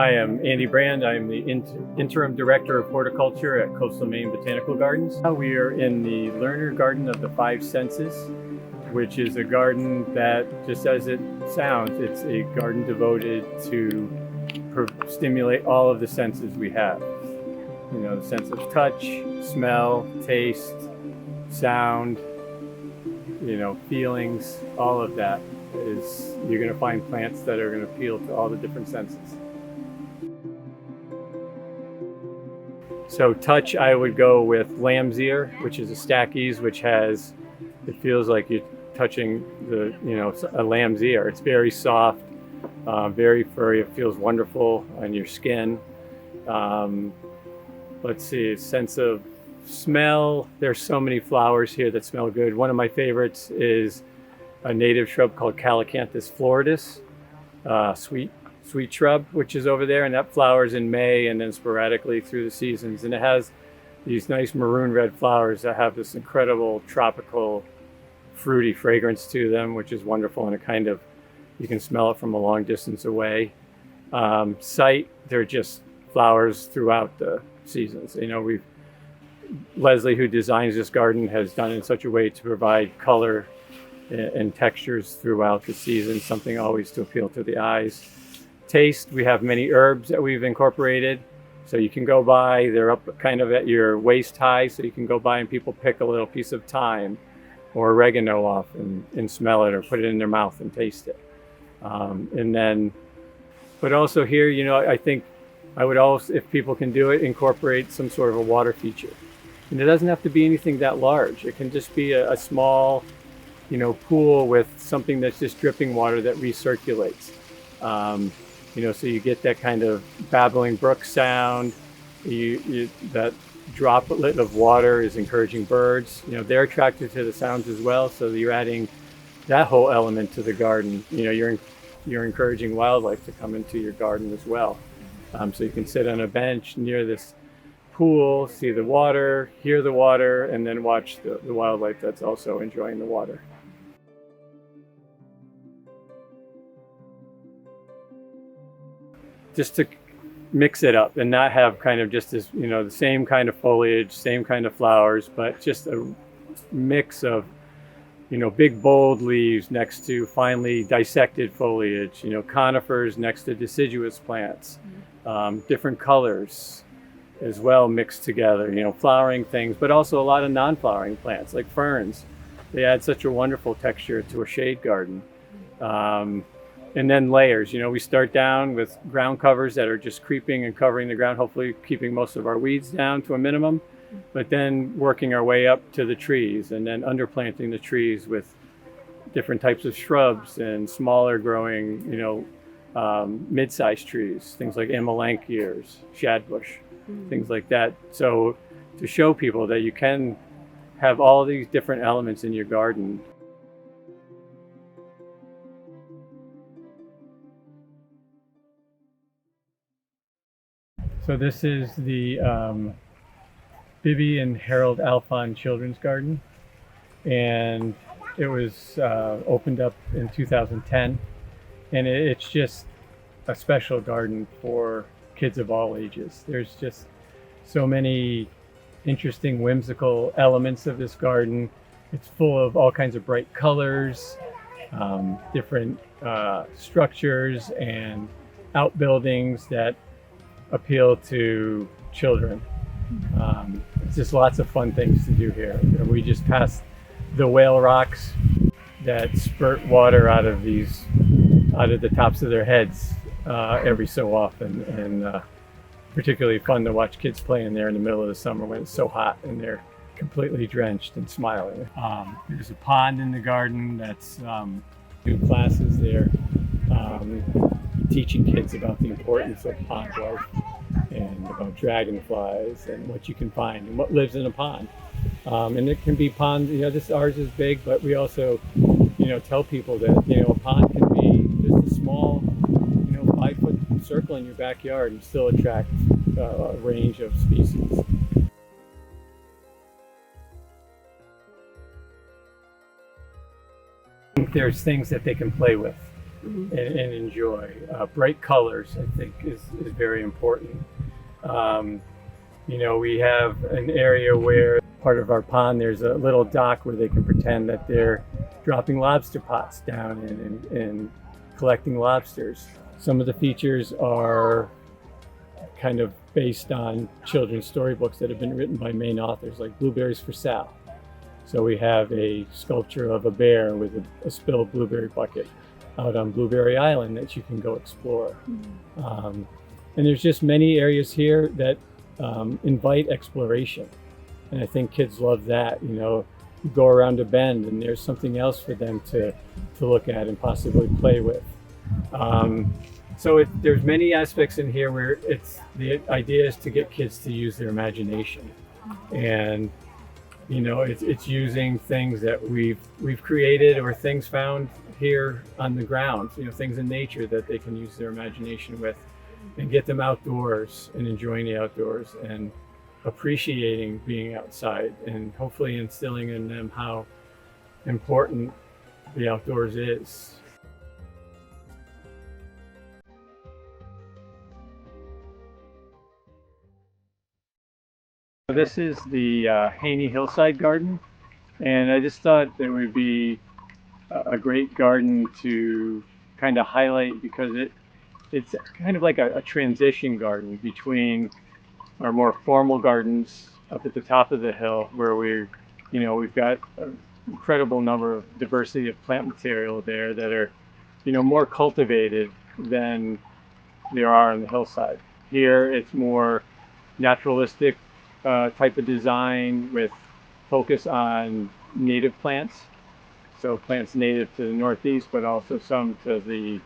I am Andy Brand. I'm the Interim Director of Horticulture at Coastal Maine Botanical Gardens. We are in the Learner Garden of the Five Senses, which is a garden that, just as it sounds, it's a garden devoted to stimulate all of the senses we have. You know, the sense of touch, smell, taste, sound, feelings, all of that is, you're going to find plants that are going to appeal to all the different senses. So touch, I would go with lamb's ear, which is a stachy's, which has, it feels like you're touching a lamb's ear. It's very soft, very furry. It feels wonderful on your skin. Let's see, sense of smell. There's so many flowers here that smell good. One of my favorites is a native shrub called Calacanthus floridus, sweet shrub, which is over there, and that flowers in May and then sporadically through the seasons. And it has these nice maroon red flowers that have this incredible tropical fruity fragrance to them, which is wonderful, and you can smell it from a long distance away. Sight, they're just flowers throughout the seasons. Leslie, who designs this garden, has done it in such a way to provide color and textures throughout the season, something always to appeal to the eyes. Taste, we have many herbs that we've incorporated. So you can go by, they're up kind of at your waist high, so you can go by and people pick a little piece of thyme or oregano off and smell it or put it in their mouth and taste it. But also here, I think I would also, if people can do it, incorporate some sort of a water feature. And it doesn't have to be anything that large. It can just be a small, pool with something that's just dripping water that recirculates. So you get that kind of babbling brook sound. That droplet of water is encouraging birds. They're attracted to the sounds as well, so you're adding that whole element to the garden. You're encouraging wildlife to come into your garden as well. So you can sit on a bench near this pool, see the water, hear the water, and then watch the wildlife that's also enjoying the water. Just to mix it up and not have kind of just this, the same kind of foliage, same kind of flowers, but just a mix of, big bold leaves next to finely dissected foliage, conifers next to deciduous plants, different colors as well mixed together, flowering things, but also a lot of non-flowering plants like ferns. They add such a wonderful texture to a shade garden. And then layers, we start down with ground covers that are just creeping and covering the ground, hopefully keeping most of our weeds down to a minimum, but then working our way up to the trees and then underplanting the trees with different types of shrubs and smaller growing, mid-sized trees, things like Amalank ears, shadbush, things like that. So to show people that you can have all these different elements in your garden. So this is the Bibby and Harold Alphon Children's Garden, and it was opened up in 2010, and it's just a special garden for kids of all ages. There's just so many interesting, whimsical elements of this garden. It's full of all kinds of bright colors, different structures and outbuildings that appeal to children. It's just lots of fun things to do here. We just passed the whale rocks that spurt water out of the tops of their heads every so often, and particularly fun to watch kids play in there in the middle of the summer when it's so hot and they're completely drenched and smiling. There's a pond in the garden that's new classes there, teaching kids about the importance of pond life and about dragonflies and what you can find and what lives in a pond. And it can be pond, ours is big, but we also, tell people that, a pond can be just a small, 5-foot circle in your backyard and still attract a range of species. There's things that they can play with. and enjoy. Bright colors, I think, is very important. Um, you know, we have an area where part of our pond, there's a little dock where they can pretend that they're dropping lobster pots down and collecting lobsters. Some of the features are kind of based on children's storybooks that have been written by Maine authors, like Blueberries for Sal. So we have a sculpture of a bear with a spilled blueberry bucket out on Blueberry Island that you can go explore. And there's just many areas here that invite exploration. And I think kids love that. You know, you go around a bend and there's something else for them to look at and possibly play with. So there's many aspects in here where the idea is to get kids to use their imagination. And you know, it's using things that we've created or things found here on the ground, you know, things in nature that they can use their imagination with and get them outdoors and enjoying the outdoors and appreciating being outside and hopefully instilling in them how important the outdoors is. This is the Haney Hillside Garden, and I just thought it would be a great garden to kind of highlight because it's kind of like a transition garden between our more formal gardens up at the top of the hill, where we've got an incredible number of diversity of plant material there that are, you know, more cultivated than there are on the hillside. Here it's more naturalistic type of design with focus on native plants. So plants native to the Northeast, but also some to the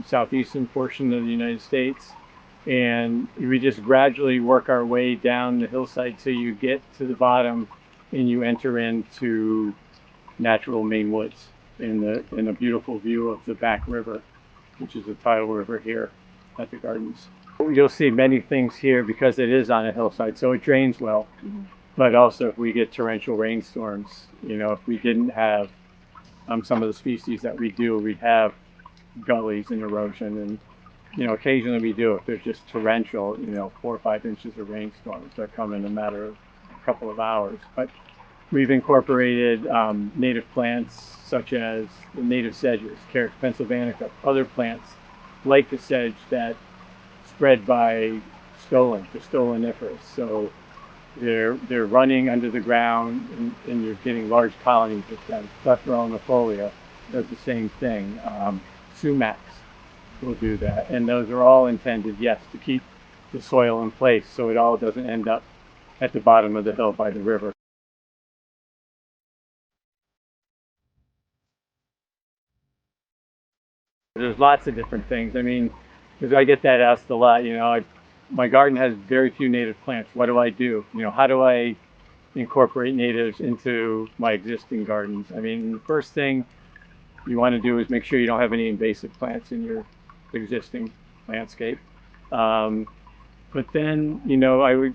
southeastern portion of the United States. And we just gradually work our way down the hillside till you get to the bottom and you enter into natural Maine woods in a beautiful view of the Back River, which is the tidal river here at the gardens. You'll see many things here because it is on a hillside, so it drains well. But also if we get torrential rainstorms, you know, if we didn't have some of the species that we do, we have gullies and erosion, and you know, occasionally we do if there's just torrential, you know, 4 or 5 inches of rainstorms that come in a matter of a couple of hours. But we've incorporated native plants such as the native sedges, Carex pennsylvanica, other plants like the sedge that spread by stolon, the stoloniferous. So they're running under the ground and you're getting large colonies of them. Clephronifolia does the same thing. Sumacs will do that. And those are all intended, yes, to keep the soil in place so it all doesn't end up at the bottom of the hill by the river. There's lots of different things. I mean, because I get that asked a lot, you know, my garden has very few native plants. What do I do? You know, how do I incorporate natives into my existing gardens? I mean, the first thing you want to do is make sure you don't have any invasive plants in your existing landscape. But then, you know, I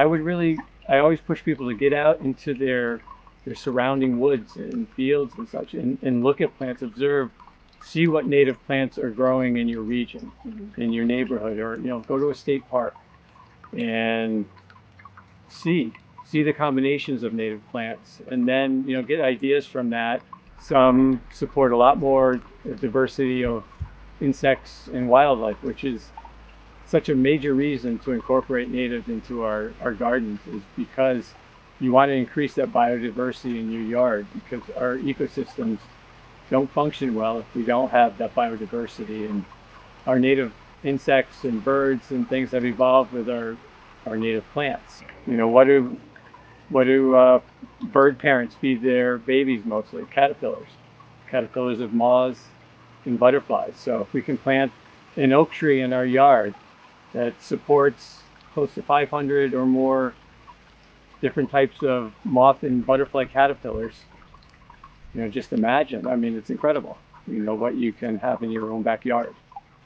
always push people to get out into their surrounding woods and fields and such and look at plants, observe, see what native plants are growing in your region, in your neighborhood, or, you know, go to a state park and see the combinations of native plants, and then, you know, get ideas from that. Some support a lot more diversity of insects and wildlife, which is such a major reason to incorporate natives into our gardens, is because you want to increase that biodiversity in your yard, because our ecosystems don't function well if we don't have that biodiversity. And our native insects and birds and things have evolved with our native plants. You know, what do bird parents feed their babies mostly? Caterpillars of moths and butterflies. So if we can plant an oak tree in our yard that supports close to 500 or more different types of moth and butterfly caterpillars, you know, just imagine. I mean, it's incredible, you know, what you can have in your own backyard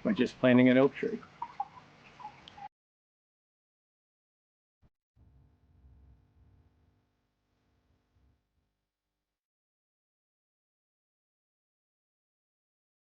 by just planting an oak tree.